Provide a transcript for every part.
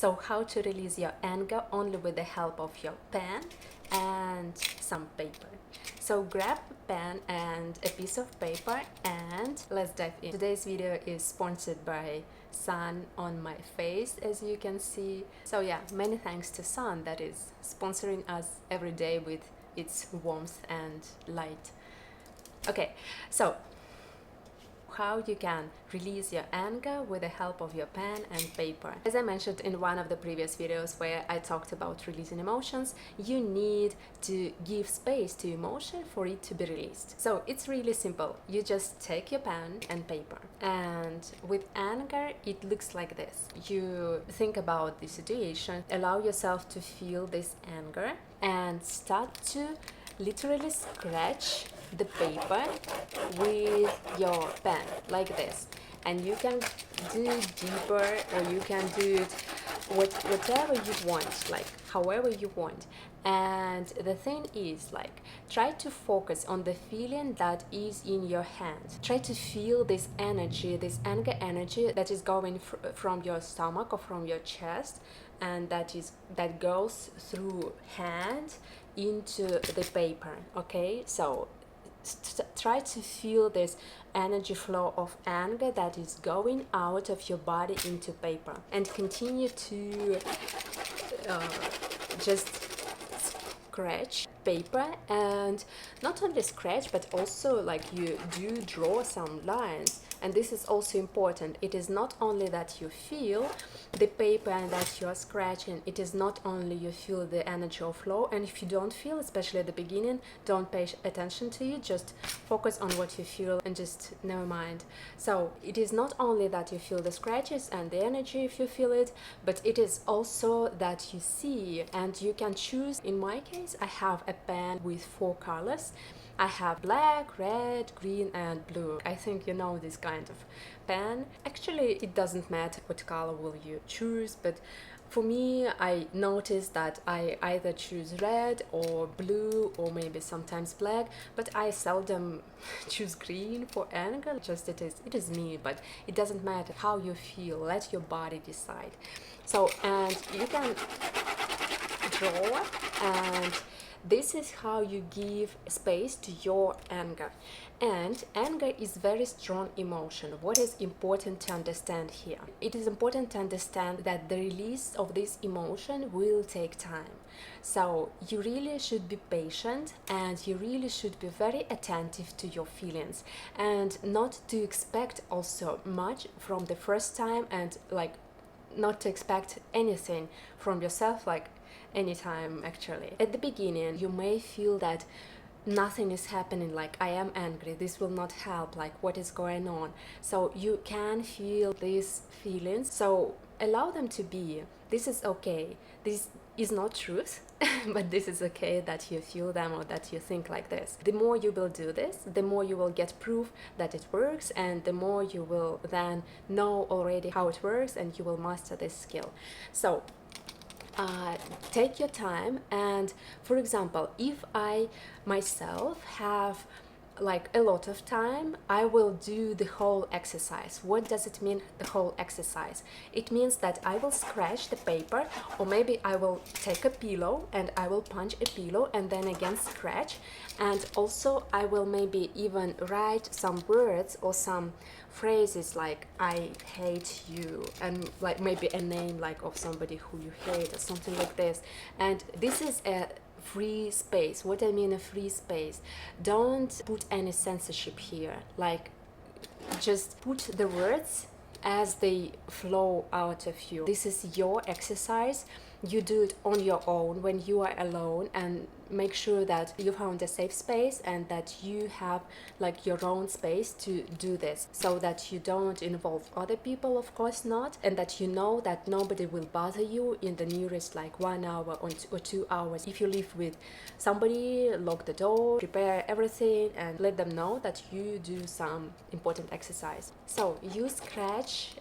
So how to release your anger only with the help of your pen and some paper. So grab a pen and a piece of paper and let's dive in. Today's video is sponsored by Sun on my face, as you can see. So yeah, many thanks to Sun that is sponsoring us every day with its warmth and light. Okay, so how you can release your anger with the help of your pen and paper. As I mentioned in one of the previous videos where I talked about releasing emotions, you need to give space to emotion for it to be released. So it's really simple. You just take your pen and paper, and with anger it looks like this. You think about the situation, allow yourself to feel this anger and start to literally scratch the paper with your pen like this, and you can do it deeper or you can do it whatever you want, like however you want. And the thing is, like, try to focus on the feeling that is in your hand. Try to feel this energy, this anger energy that is going from your stomach or from your chest, and that goes through hand into the paper. Okay, so try to feel this energy flow of anger that is going out of your body into paper, and continue to just scratch paper, and not only scratch but also like you do draw some lines. And this is also important. It is not only that you feel the paper and that you are scratching, it is not only you feel the energy of flow. And if you don't feel, especially at the beginning, don't pay attention to it, just focus on what you feel and just never mind. So it is not only that you feel the scratches and the energy if you feel it, but it is also that you see, and you can choose. In my case, I have a pen with 4 colors. I have black, red, green and blue. I think you know this kind of pen. Actually, it doesn't matter what color will you choose, but for me, I noticed that I either choose red or blue or maybe sometimes black, but I seldom choose green for anger. Just it is me, but it doesn't matter how you feel. Let your body decide. So, and you can draw, and this is how you give space to your anger. And anger is very strong emotion. What is important to understand here? It is important to understand that the release of this emotion will take time. So you really should be patient, and you really should be very attentive to your feelings, and not to expect also much from the first time, and like not to expect anything from yourself, like anytime. Actually, at the beginning you may feel that nothing is happening, like I am angry, this will not help, like what is going on. So you can feel these feelings, so allow them to be. This is okay. This is not truth but this is okay that you feel them or that you think like this. The more you will do this, the more you will get proof that it works, and the more you will then know already how it works, and you will master this skill. So take your time, and for example, if I myself have like a lot of time, I will do the whole exercise. What does it mean, the whole exercise? It means that I will scratch the paper, or maybe I will take a pillow and I will punch a pillow and then again scratch, and also I will maybe even write some words or some phrases like I hate you, and like maybe a name like of somebody who you hate or something like this. And this is a free space. What I mean a free space, don't put any censorship here, like just put the words as they flow out of you. This is your exercise. You do it on your own when you are alone, and make sure that you found a safe space and that you have like your own space to do this, so that you don't involve other people, of course not, and that you know that nobody will bother you in the nearest like 1 hour or 2 hours. If you live with somebody, lock the door, prepare everything, and let them know that you do some important exercise. So you scratch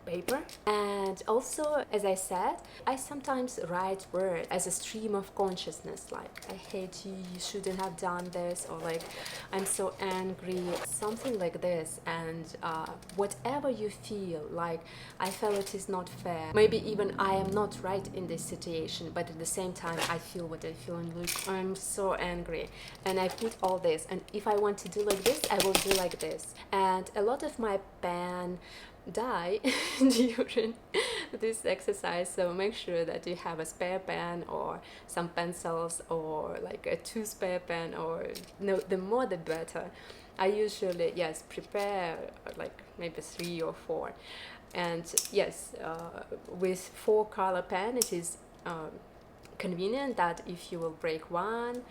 paper. And also, as I said, I sometimes write words as a stream of consciousness, like I hate you, you shouldn't have done this, or like I'm so angry, something like this. And whatever you feel, like I feel it is not fair, maybe even I am not right in this situation, but at the same time I feel what I feel, and like I'm so angry, and I put all this, and if I want to do like this, I will do like this. And a lot of my pen die during this exercise, so make sure that you have a spare pen or some pencils or like a two spare pen, or no, the more the better. I usually, yes, prepare like maybe 3 or 4, and yes, with 4 color pen it is convenient that if you will break one,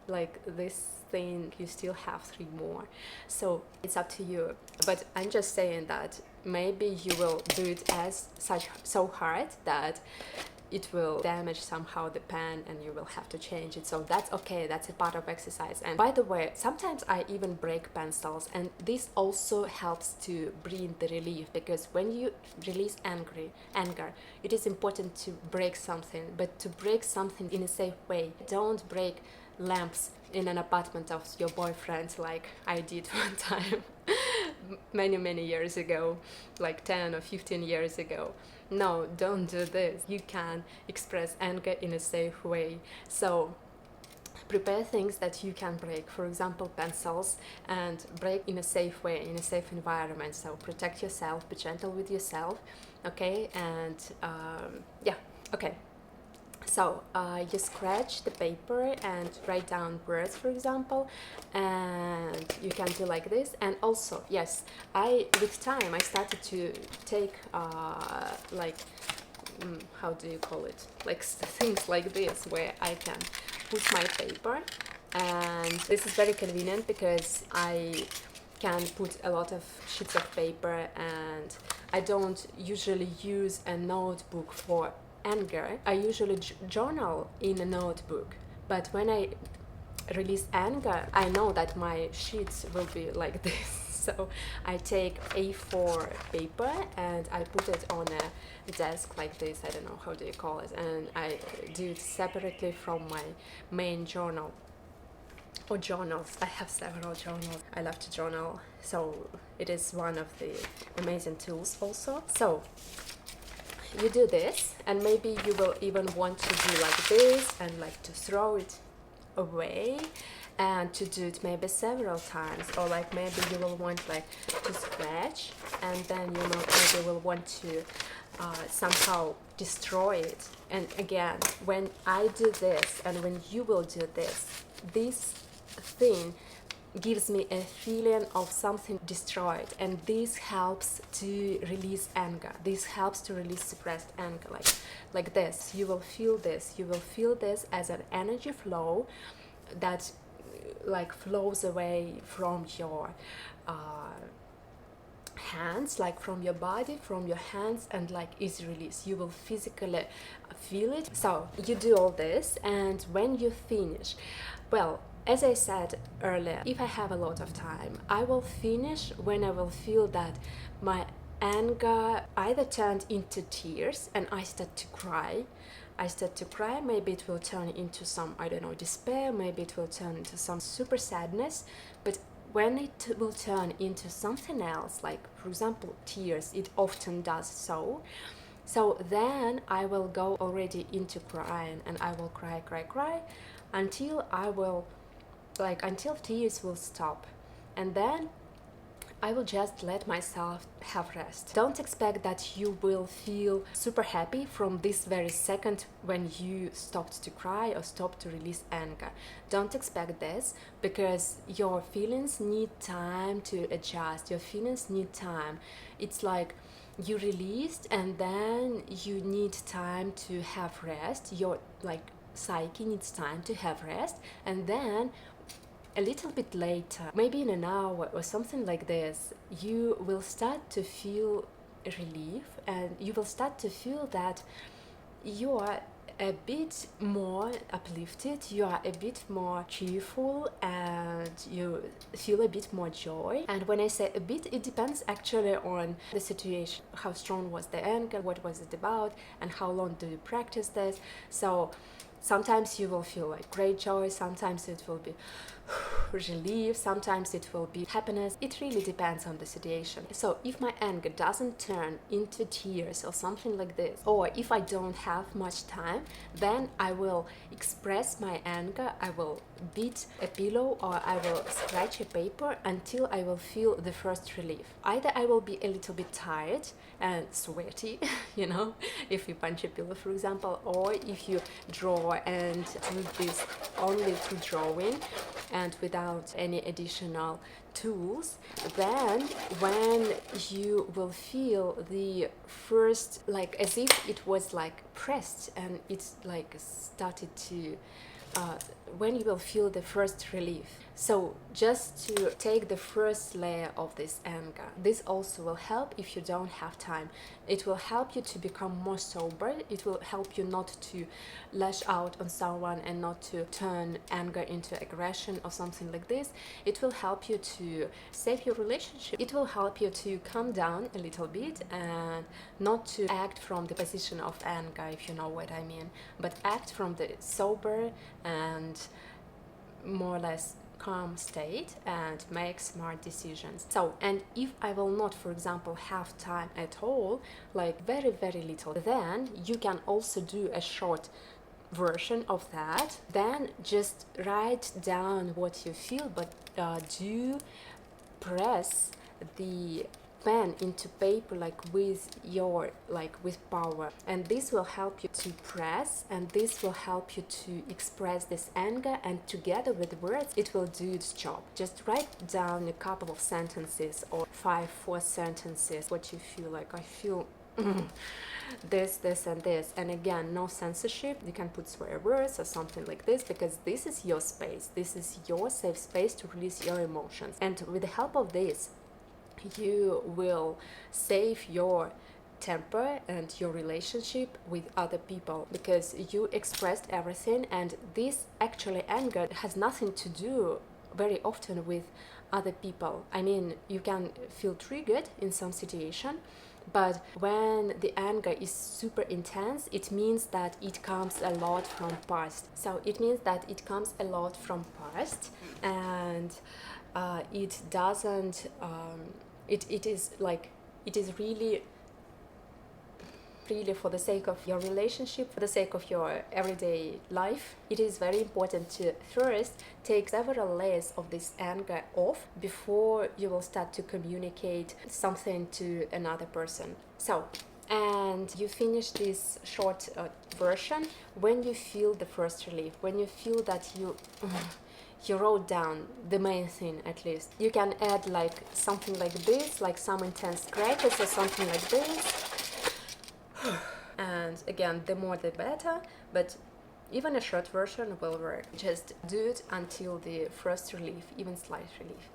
like this thing, you still have 3 more. So it's up to you, but I'm just saying that maybe you will do it as so hard that it will damage somehow the pen and you will have to change it. So that's okay, that's a part of exercise. And by the way, sometimes I even break pencils, and this also helps to bring the relief, because when you release anger, it is important to break something, but to break something in a safe way. Don't break lamps in an apartment of your boyfriend like I did one time many years ago, like 10 or 15 years ago. No, don't do this. You can express anger in a safe way. So prepare things that you can break, for example pencils, and break in a safe way, in a safe environment. So protect yourself, be gentle with yourself, okay? And yeah, okay. So you scratch the paper and write down words, for example, and you can do like this. And also, yes, with time I started to take like how do you call it, like things like this, where I can put my paper, and this is very convenient because I can put a lot of sheets of paper, and I don't usually use a notebook for anger. I usually journal in a notebook, but when I release anger, I know that my sheets will be like this. So I take A4 paper and I put it on a desk like this, I don't know how do you call it, and I do it separately from my main journal or journals. I have several journals. I love to journal, so it is one of the amazing tools also. So you do this, and maybe you will even want to do like this and like to throw it away, and to do it maybe several times, or like maybe you will want like to scratch, and then you know maybe will want to somehow destroy it. And again, when I do this and when you will do this, this thing gives me a feeling of something destroyed, and this helps to release anger. This helps to release suppressed anger, like this. You will feel this. You will feel this as an energy flow that like flows away from your hands, like from your body, from your hands, and like is released. You will physically feel it. So you do all this, and when you finish, well, as I said earlier, if I have a lot of time, I will finish when I will feel that my anger either turned into tears and I start to cry. Maybe it will turn into some, I don't know, despair, maybe it will turn into some super sadness, but when it will turn into something else, like for example tears, it often does so. So then I will go already into crying, and I will cry until until tears will stop, and then I will just let myself have rest. Don't expect that you will feel super happy from this very second when you stopped to cry or stopped to release anger. Don't expect this, because your feelings need time to adjust. Your feelings need time. It's like you released and then you need time to have rest. Your psyche needs time to have rest, and then a little bit later, maybe in an hour or something like this, you will start to feel relief, and you will start to feel that you are a bit more uplifted, you are a bit more cheerful, and you feel a bit more joy. And when I say a bit, it depends actually on the situation, how strong was the anger, what was it about, and how long do you practice this. So sometimes you will feel like great joy, sometimes it will be relief, sometimes it will be happiness. It really depends on the situation. So if my anger doesn't turn into tears or something like this, or if I don't have much time, then I will express my anger. I will beat a pillow or I will scratch a paper until I will feel the first relief. Either I will be a little bit tired and sweaty, you know, if you punch a pillow, for example, or if you draw and do this only through drawing and without any additional tools, then when you will feel the first, like as if it was like pressed and it's like started to when you will feel the first relief. So just to take the first layer of this anger, this also will help if you don't have time. It will help you to become more sober. It will help you not to lash out on someone and not to turn anger into aggression or something like this. It will help you to save your relationship. It will help you to calm down a little bit and not to act from the position of anger, if you know what I mean, but act from the sober and more or less calm state and make smart decisions. So, and if I will not, for example, have time at all, like very, very little, then you can also do a short version of that. Then just write down what you feel, but do press the pen into paper with power, and this will help you to press, and this will help you to express this anger, and together with words it will do its job. Just write down a couple of sentences or 4 sentences what you feel. Like, I feel this, and this, and again, no censorship. You can put swear words or something like this, because this is your space, this is your safe space to release your emotions, and with the help of this you will save your temper and your relationship with other people, because you expressed everything. And this actually anger has nothing to do very often with other people. I mean, you can feel triggered in some situation, but when the anger is super intense, it means that it comes a lot from past. So it means that it comes a lot from past, and it doesn't it is like, it is really for the sake of your relationship, for the sake of your everyday life. It is very important to first take several layers of this anger off before you will start to communicate something to another person. So, and you finish this short version when you feel the first relief, when you feel that you wrote down the main thing. At least you can add like something like this, like some intense scratches or something like this. And again, the more the better, but even a short version will work. Just do it until the first relief, even slight relief.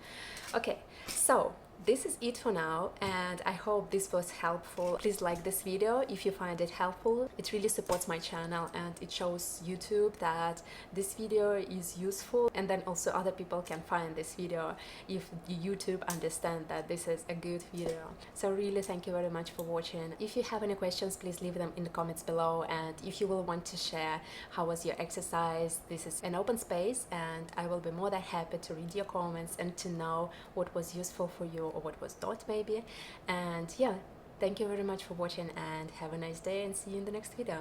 Okay, so this is it for now, and I hope this was helpful. Please like this video if you find it helpful. It really supports my channel, and it shows YouTube that this video is useful, and then also other people can find this video if YouTube understand that this is a good video. So really, thank you very much for watching. If you have any questions, please leave them in the comments below, and if you will want to share how was your exercise, this is an open space, and I will be more than happy to read your comments and to know what was useful for you or what was not, maybe. And yeah, thank you very much for watching, and have a nice day, and see you in the next video.